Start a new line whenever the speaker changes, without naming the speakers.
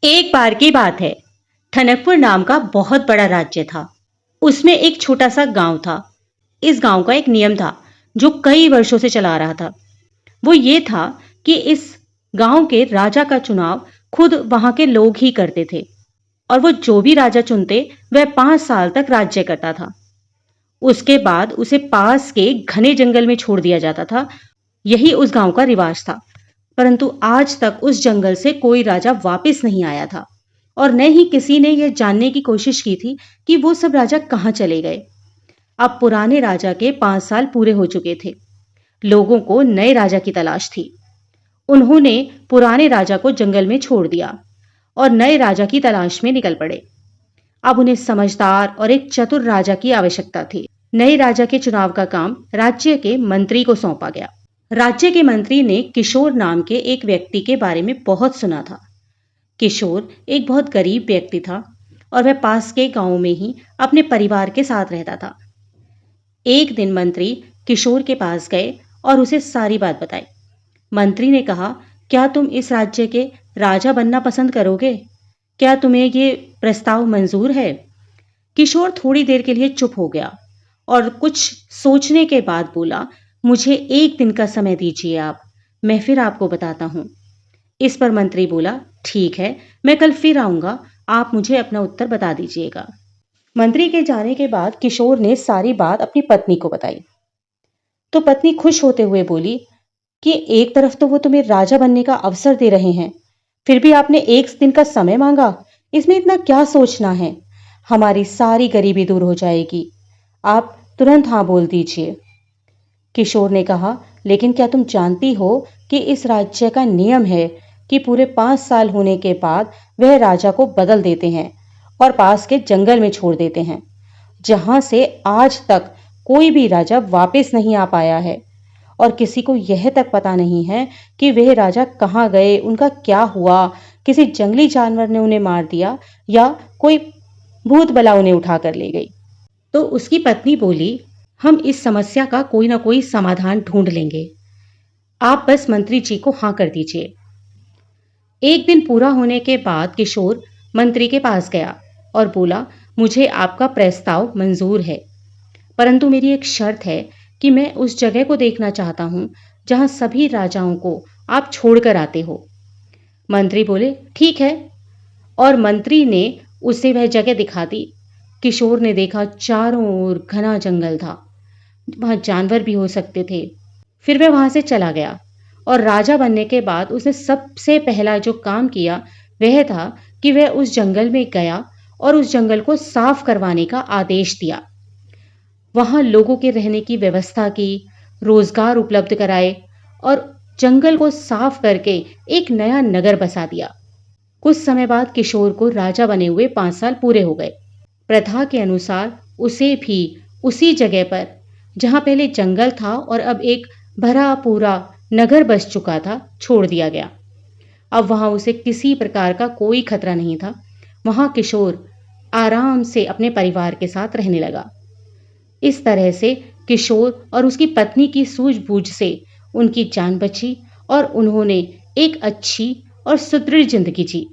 एक बार की बात है। ठनकपुर नाम का बहुत बड़ा राज्य था। उसमें एक छोटा सा गांव था। इस गांव का एक नियम था जो कई वर्षों से चला आ रहा था। वो ये था कि इस गांव के राजा का चुनाव खुद वहां के लोग ही करते थे, और वो जो भी राजा चुनते वह 5 साल तक राज्य करता था। उसके बाद उसे पास के घने जंगल में छोड़ दिया जाता था। यही उस गांव का रिवाज था। परंतु आज तक उस जंगल से कोई राजा वापस नहीं आया था, और न ही किसी ने यह जानने की कोशिश की थी कि वो सब राजा कहाँ चले गए। अब पुराने राजा के 5 साल पूरे हो चुके थे। लोगों को नए राजा की तलाश थी। उन्होंने पुराने राजा को जंगल में छोड़ दिया और नए राजा की तलाश में निकल पड़े। अब उन्हें समझदार और एक चतुर राजा की आवश्यकता थी। नए राजा के चुनाव का काम राज्य के मंत्री को सौंपा गया। राज्य के मंत्री ने किशोर नाम के एक व्यक्ति के बारे में बहुत सुना था। किशोर एक बहुत गरीब व्यक्ति था, और वह पास के गांव में ही अपने परिवार के साथ रहता था। एक दिन मंत्री किशोर के पास गए और उसे सारी बात बताई। मंत्री ने कहा, क्या तुम इस राज्य के राजा बनना पसंद करोगे? क्या तुम्हें ये प्रस्ताव मंजूर है? किशोर थोड़ी देर के लिए चुप हो गया और कुछ सोचने के बाद बोला, मुझे एक दिन का समय दीजिए आप, मैं फिर आपको बताता हूं। इस पर मंत्री बोला, ठीक है, मैं कल फिर आऊंगा, आप मुझे अपना उत्तर बता दीजिएगा। मंत्री के जाने के बाद किशोर ने सारी बात अपनी पत्नी को बताई। तो पत्नी खुश होते हुए बोली कि एक तरफ तो वो तुम्हें राजा बनने का अवसर दे रहे हैं, फिर भी आपने एक दिन का समय मांगा। इसमें इतना क्या सोचना है? हमारी सारी गरीबी दूर हो जाएगी। आप तुरंत हाँ बोल दीजिए। किशोर ने कहा, लेकिन क्या तुम जानती हो कि इस राज्य का नियम है कि पूरे 5 साल होने के बाद वह राजा को बदल देते हैं और पास के जंगल में छोड़ देते हैं, जहां से आज तक कोई भी राजा वापस नहीं आ पाया है, और किसी को यह तक पता नहीं है कि वह राजा कहाँ गए, उनका क्या हुआ। किसी जंगली जानवर ने उन्हें मार दिया या कोई भूत बला उन्हें उठा कर ले गई। तो उसकी पत्नी बोली, हम इस समस्या का कोई ना कोई समाधान ढूंढ लेंगे, आप बस मंत्री जी को हाँ कर दीजिए। एक दिन पूरा होने के बाद किशोर मंत्री के पास गया और बोला, मुझे आपका प्रस्ताव मंजूर है, परंतु मेरी एक शर्त है कि मैं उस जगह को देखना चाहता हूं जहां सभी राजाओं को आप छोड़कर आते हो। मंत्री बोले, ठीक है, और मंत्री ने उसे वह जगह दिखा दी। किशोर ने देखा चारों ओर घना जंगल था, वहां जानवर भी हो सकते थे। फिर वह वहां से चला गया, और राजा बनने के बाद उसने सबसे पहला जो काम किया वह था कि वह उस जंगल में गया और उस जंगल को साफ करवाने का आदेश दिया। वहां लोगों के रहने की व्यवस्था की, रोजगार उपलब्ध कराए और जंगल को साफ करके एक नया नगर बसा दिया। कुछ समय बाद किशोर को राजा बने हुए 5 साल पूरे हो गए। प्रथा के अनुसार उसे भी उसी जगह पर, जहां पहले जंगल था और अब एक भरा पूरा नगर बस चुका था, छोड़ दिया गया। अब वहां उसे किसी प्रकार का कोई खतरा नहीं था। वहां किशोर आराम से अपने परिवार के साथ रहने लगा। इस तरह से किशोर और उसकी पत्नी की सूझबूझ से उनकी जान बची, और उन्होंने एक अच्छी और सुदृढ़ जिंदगी जी।